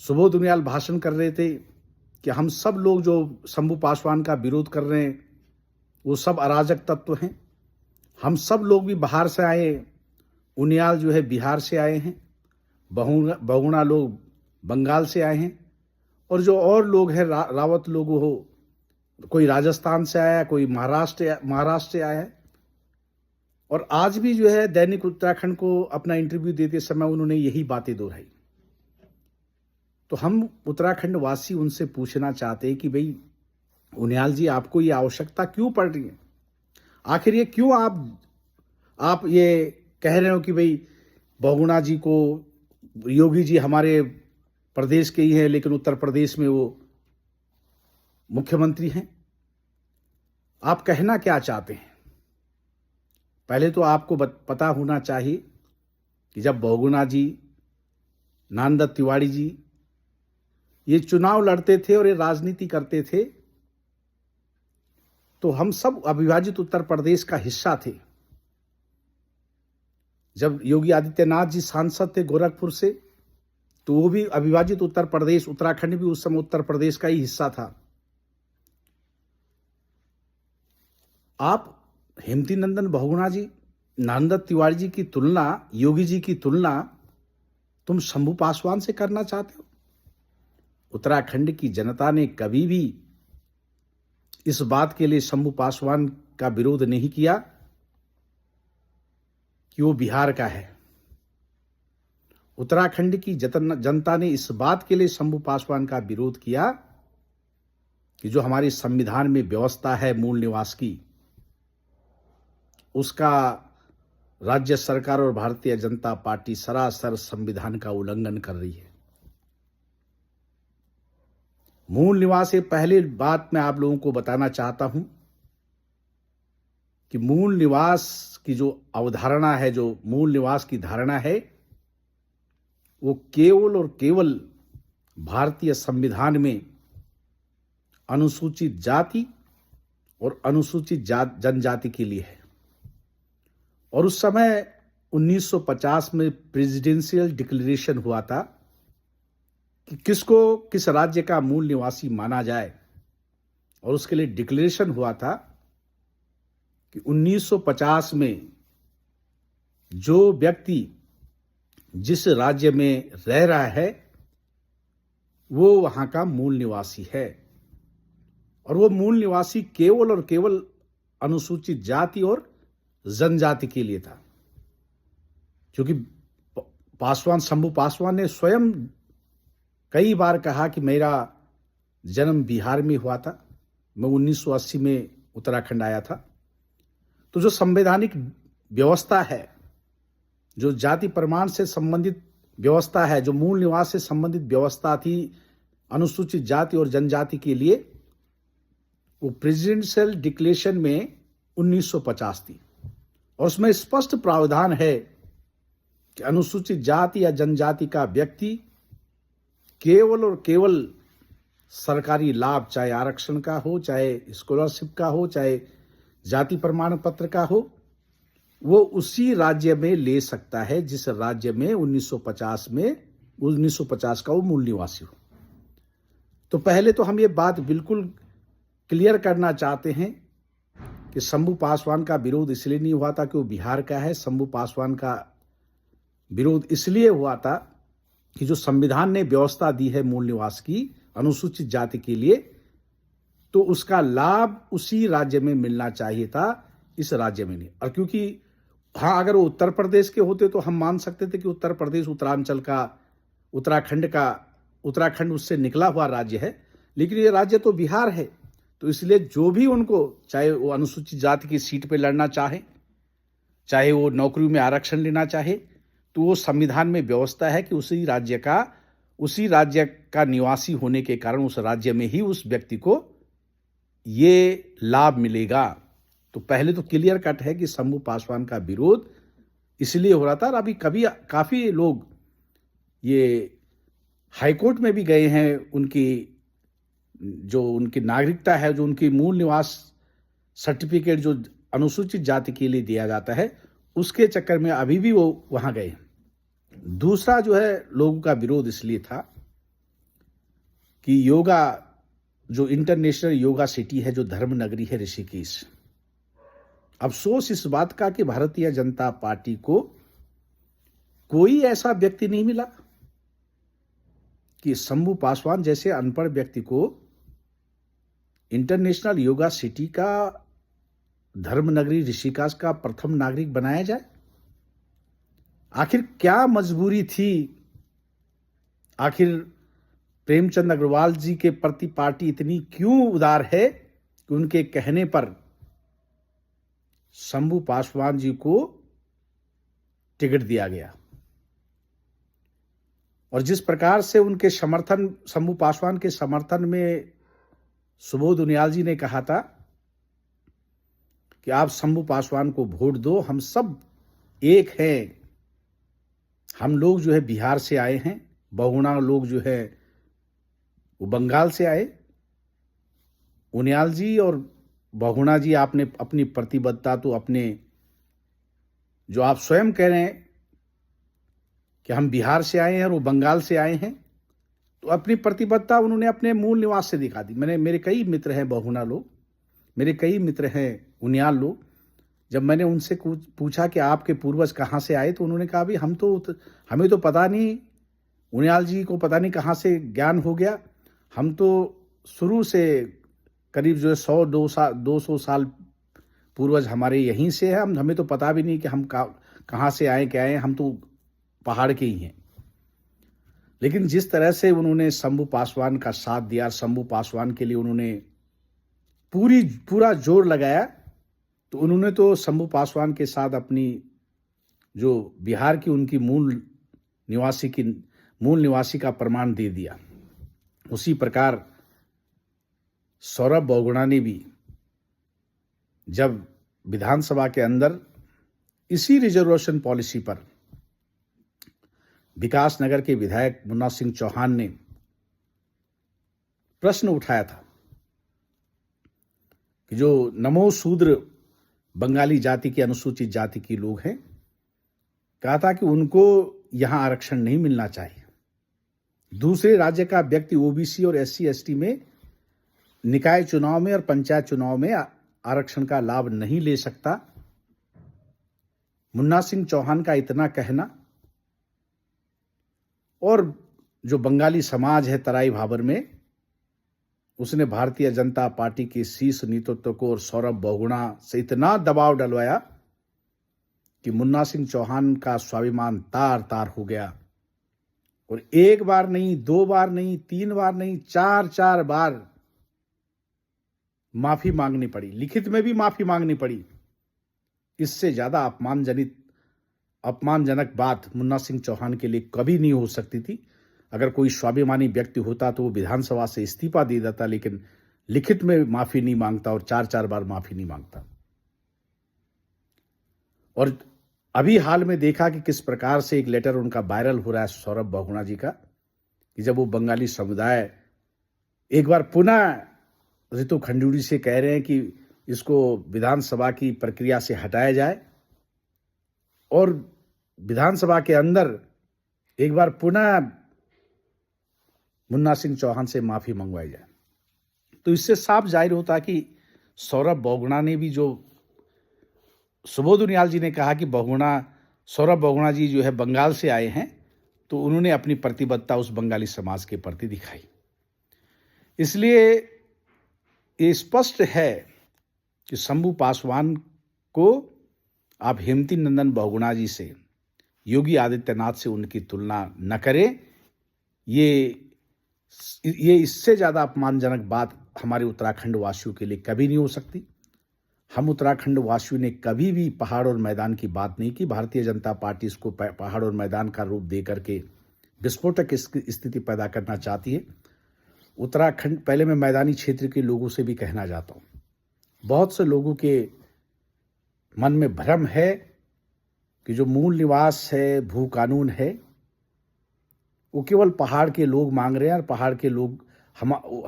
सुबोध उनियाल भाषण कर रहे थे कि हम सब लोग जो शंभू पासवान का विरोध कर रहे हैं वो सब अराजक तत्व हैं, हम सब लोग भी बाहर से आए, उनियाल जो है बिहार से आए हैं, बहुगुणा लोग बंगाल से आए हैं, और जो और लोग हैं रावत लोग हो, कोई राजस्थान से आया, कोई महाराष्ट्र से आया है। और आज भी जो है दैनिक उत्तराखंड को अपना इंटरव्यू देते समय उन्होंने यही बातें दोहराई। तो हम उत्तराखंड वासी उनसे पूछना चाहते हैं कि भाई उनियाल जी, आपको ये आवश्यकता क्यों पड़ रही है? आखिर ये क्यों आप ये कह रहे हो कि भाई बहुगुणा जी को, योगी जी हमारे प्रदेश के ही हैं लेकिन उत्तर प्रदेश में वो मुख्यमंत्री हैं? आप कहना क्या चाहते हैं? पहले तो आपको पता होना चाहिए कि जब बहुगुणा जी, नानदत्त तिवारी जी ये चुनाव लड़ते थे और ये राजनीति करते थे तो हम सब अविभाजित उत्तर प्रदेश का हिस्सा थे। जब योगी आदित्यनाथ जी सांसद थे गोरखपुर से तो वो भी अविभाजित उत्तर प्रदेश, उत्तराखंड भी उस समय उत्तर प्रदेश का ही हिस्सा था। आप हेमती नंदन बहुगुणा जी, नानदत्त तिवारी जी की तुलना, योगी जी की तुलना तुम शंभू पासवान से करना चाहते हो? उत्तराखंड की जनता ने कभी भी इस बात के लिए शंभू पासवान का विरोध नहीं किया कि वो बिहार का है। उत्तराखंड की जनता ने इस बात के लिए शंभू पासवान का विरोध किया कि जो हमारे संविधान में व्यवस्था है मूल निवास की, उसका राज्य सरकार और भारतीय जनता पार्टी सरासर संविधान का उल्लंघन कर रही है। मूल निवास से पहले बात मैं आप लोगों को बताना चाहता हूं कि मूल निवास की जो अवधारणा है, जो मूल निवास की धारणा है, वो केवल और केवल भारतीय संविधान में अनुसूचित जाति और अनुसूचित जनजाति के लिए है। और उस समय 1950 में प्रेसिडेंशियल डिक्लेरेशन हुआ था कि किसको किस राज्य का मूल निवासी माना जाए, और उसके लिए डिक्लेरेशन हुआ था कि 1950 में जो व्यक्ति जिस राज्य में रह रहा है वो वहां का मूल निवासी है, और वो मूल निवासी केवल और केवल अनुसूचित जाति और जनजाति के लिए था। क्योंकि शंभू पासवान ने स्वयं कई बार कहा कि मेरा जन्म बिहार में हुआ था, मैं 1980 में उत्तराखंड आया था। तो जो संवैधानिक व्यवस्था है, जो जाति प्रमाण से संबंधित व्यवस्था है, जो मूल निवास से संबंधित व्यवस्था थी अनुसूचित जाति और जनजाति के लिए, वो प्रेसिडेंशियल डिक्लेरेशन में 1950 थी, और उसमें स्पष्ट प्रावधान है कि अनुसूचित जाति या जनजाति का व्यक्ति केवल और केवल सरकारी लाभ, चाहे आरक्षण का हो, चाहे स्कॉलरशिप का हो, चाहे जाति प्रमाण पत्र का हो, वो उसी राज्य में ले सकता है जिस राज्य में 1950 का वो मूल निवासी हो। तो पहले तो हम ये बात बिल्कुल क्लियर करना चाहते हैं कि शंभू पासवान का विरोध इसलिए नहीं हुआ था कि वो बिहार का है। शंभू पासवान का विरोध इसलिए हुआ था कि जो संविधान ने व्यवस्था दी है मूल निवास की अनुसूचित जाति के लिए, तो उसका लाभ उसी राज्य में मिलना चाहिए था, इस राज्य में नहीं। और क्योंकि हाँ, अगर वो उत्तर प्रदेश के होते तो हम मान सकते थे कि उत्तर प्रदेश उत्तरांचल का, उत्तराखंड उससे निकला हुआ राज्य है, लेकिन ये राज्य तो बिहार है। तो इसलिए जो भी उनको, चाहे वो अनुसूचित जाति की सीट पे लड़ना चाहे, चाहे वो नौकरी में आरक्षण लेना चाहे, तो वो संविधान में व्यवस्था है कि उसी राज्य का निवासी होने के कारण उस राज्य में ही उस व्यक्ति को ये लाभ मिलेगा। तो पहले तो क्लियर कट है कि शंभू पासवान का विरोध इसलिए हो रहा था। और अभी काफी लोग ये हाईकोर्ट में भी गए हैं, उनकी नागरिकता है, जो उनकी मूल निवास सर्टिफिकेट जो अनुसूचित जाति के लिए दिया जाता है, उसके चक्कर में अभी भी वो वहां गए हैं। दूसरा जो है लोगों का विरोध इसलिए था कि योगा जो इंटरनेशनल योगा सिटी है, जो धर्म नगरी है ऋषिकेश, अफसोस इस बात का कि भारतीय जनता पार्टी को कोई ऐसा व्यक्ति नहीं मिला कि शंभू पासवान जैसे अनपढ़ व्यक्ति को इंटरनेशनल योगा सिटी का, धर्म नगरी ऋषिकेश का प्रथम नागरिक बनाया जाए। आखिर क्या मजबूरी थी? आखिर प्रेमचंद अग्रवाल जी के प्रति पार्टी इतनी क्यों उदार है कि उनके कहने पर शंभू पासवान जी को टिकट दिया गया? और जिस प्रकार से उनके समर्थन, शंभू पासवान के समर्थन में सुबोध उनियाल जी ने कहा था कि आप शंभू पासवान को वोट दो, हम सब एक हैं, हम लोग जो है बिहार से आए हैं, बहुगुणा लोग जो है वो बंगाल से आए। उनियाल जी और बहुगुणा जी, आपने अपनी प्रतिबद्धता तो अपने, जो आप स्वयं कह रहे हैं कि हम बिहार से आए हैं और वो बंगाल से आए हैं, तो अपनी प्रतिबद्धता उन्होंने अपने मूल निवास से दिखा दी। मेरे कई मित्र हैं बहुगुणा लोग, मेरे कई मित्र हैं उनियाल लोग। जब मैंने उनसे पूछा कि आपके पूर्वज कहाँ से आए, तो उन्होंने कहा भी हमें तो पता नहीं, उनियाल जी को पता नहीं कहाँ से ज्ञान हो गया, हम तो शुरू से करीब जो है 100-200 साल पूर्वज हमारे यहीं से है, हमें तो पता भी नहीं कि हम कहाँ से आए, क्या आए, हम तो पहाड़ के ही हैं। लेकिन जिस तरह से उन्होंने शंभू पासवान का साथ दिया, शंभू पासवान के लिए उन्होंने पूरा जोर लगाया, तो उन्होंने तो शंभू पासवान के साथ अपनी जो बिहार की उनकी मूल निवासी का प्रमाण दे दिया। उसी प्रकार सौरभ बहुगुणा ने भी जब विधानसभा के अंदर इसी रिजर्वेशन पॉलिसी पर विकास नगर के विधायक मुन्ना सिंह चौहान ने प्रश्न उठाया था कि जो नमो शूद्र बंगाली जाति की, अनुसूचित जाति की लोग हैं, कहा था कि उनको यहां आरक्षण नहीं मिलना चाहिए। दूसरे राज्य का व्यक्ति ओबीसी और एससी एसटी में निकाय चुनाव में और पंचायत चुनाव में आरक्षण का लाभ नहीं ले सकता। मुन्ना सिंह चौहान का इतना कहना, और जो बंगाली समाज है तराई भाबर में, उसने भारतीय जनता पार्टी के शीर्ष नेतृत्व को और सौरभ बहुगुणा से इतना दबाव डलवाया कि मुन्ना सिंह चौहान का स्वाभिमान तार तार हो गया। और एक बार नहीं, दो बार नहीं, तीन बार नहीं, चार बार माफी मांगनी पड़ी, लिखित में भी माफी मांगनी पड़ी। इससे ज्यादा अपमानजनक बात मुन्ना सिंह चौहान के लिए कभी नहीं हो सकती थी। अगर कोई स्वाभिमानी व्यक्ति होता तो वो विधानसभा से इस्तीफा दे देता, लेकिन लिखित में माफी नहीं मांगता और चार बार माफी नहीं मांगता। और अभी हाल में देखा कि किस प्रकार से एक लेटर उनका वायरल हो रहा है, सौरभ बहुगुणा जी का, कि जब वो बंगाली समुदाय एक बार पुनः ऋतु खंडूड़ी से कह रहे हैं कि इसको विधानसभा की प्रक्रिया से हटाया जाए और विधानसभा के अंदर एक बार पुनः मुन्ना सिंह चौहान से माफी मंगवाई जाए, तो इससे साफ जाहिर होता कि सौरभ बहुगुणा ने भी, जो सुबोध उनियाल जी ने कहा कि सौरभ बहुगुणा जी जो है बंगाल से आए हैं, तो उन्होंने अपनी प्रतिबद्धता उस बंगाली समाज के प्रति दिखाई। इसलिए ये स्पष्ट है कि शंभू पासवान को आप हेमंती नंदन बहुगुणा जी से, योगी आदित्यनाथ से उनकी तुलना न करें। ये इससे ज्यादा अपमानजनक बात हमारे उत्तराखंड वासियों के लिए कभी नहीं हो सकती। हम उत्तराखंड वासियों ने कभी भी पहाड़ और मैदान की बात नहीं की। भारतीय जनता पार्टी इसको पहाड़ और मैदान का रूप दे करके विस्फोटक स्थिति पैदा करना चाहती है। उत्तराखंड, पहले मैं मैदानी क्षेत्र के लोगों से भी कहना चाहता हूँ, बहुत से लोगों के मन में भ्रम है कि जो मूल निवास है, भू कानून है, वो केवल पहाड़ के लोग मांग रहे हैं और पहाड़ के लोग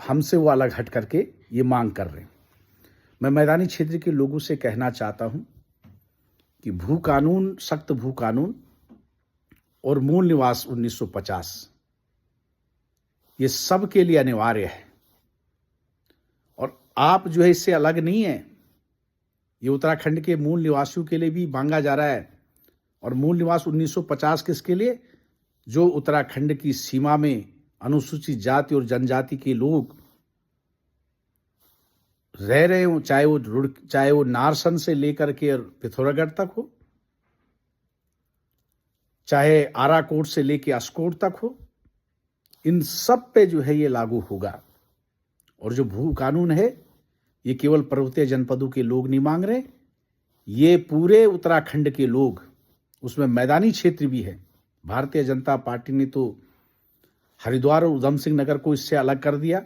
हमसे वो अलग हट करके ये मांग कर रहे हैं। मैं मैदानी क्षेत्र के लोगों से कहना चाहता हूं कि भू कानून, सख्त भू कानून और मूल निवास 1950, ये सबके लिए अनिवार्य है और आप जो है इससे अलग नहीं है। ये उत्तराखंड के मूल निवासियों के लिए भी मांगा जा रहा है और मूल निवास 1950 किसके लिए? जो उत्तराखंड की सीमा में अनुसूचित जाति और जनजाति के लोग रह रहे हो, चाहे वो नारसन से लेकर के पिथौरागढ़ तक हो, चाहे आराकोट से लेकर अस्कोट तक हो, इन सब पे जो है ये लागू होगा। और जो भू कानून है ये केवल पर्वतीय जनपदों के लोग नहीं मांग रहे, ये पूरे उत्तराखंड के लोग, उसमें मैदानी क्षेत्र भी है। भारतीय जनता पार्टी ने तो हरिद्वार और उधम सिंह नगर को इससे अलग कर दिया।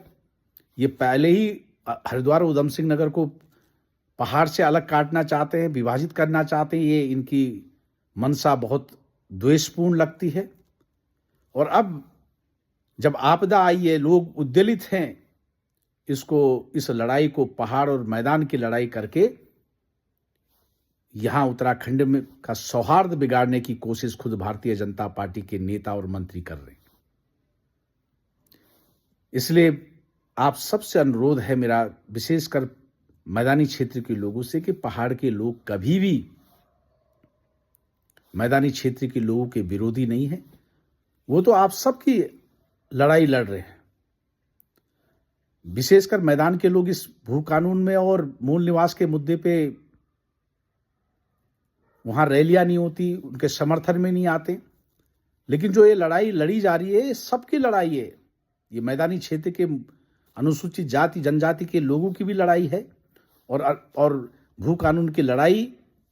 ये पहले ही हरिद्वार और उधम सिंह नगर को पहाड़ से अलग काटना चाहते हैं, विभाजित करना चाहते हैं। ये इनकी मनसा बहुत द्वेषपूर्ण लगती है। और अब जब आपदा आई है, लोग उद्वेलित हैं, इस लड़ाई को पहाड़ और मैदान की लड़ाई करके यहां उत्तराखंड में का सौहार्द बिगाड़ने की कोशिश खुद भारतीय जनता पार्टी के नेता और मंत्री कर रहे हैं। इसलिए आप सबसे अनुरोध है मेरा, विशेषकर मैदानी क्षेत्र के लोगों से, कि पहाड़ के लोग कभी भी मैदानी क्षेत्र के लोगों के विरोधी नहीं है। वो तो आप सबकी लड़ाई लड़ रहे हैं। विशेषकर मैदान के लोग इस भू कानून में और मूल निवास के मुद्दे पे वहां रैलियां नहीं होती, उनके समर्थन में नहीं आते। लेकिन जो ये लड़ाई लड़ी जा रही है, ये सबकी लड़ाई है। ये मैदानी क्षेत्र के अनुसूचित जाति जनजाति के लोगों की भी लड़ाई है और भू कानून की लड़ाई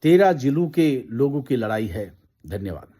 13 जिलों के लोगों की लड़ाई है। धन्यवाद।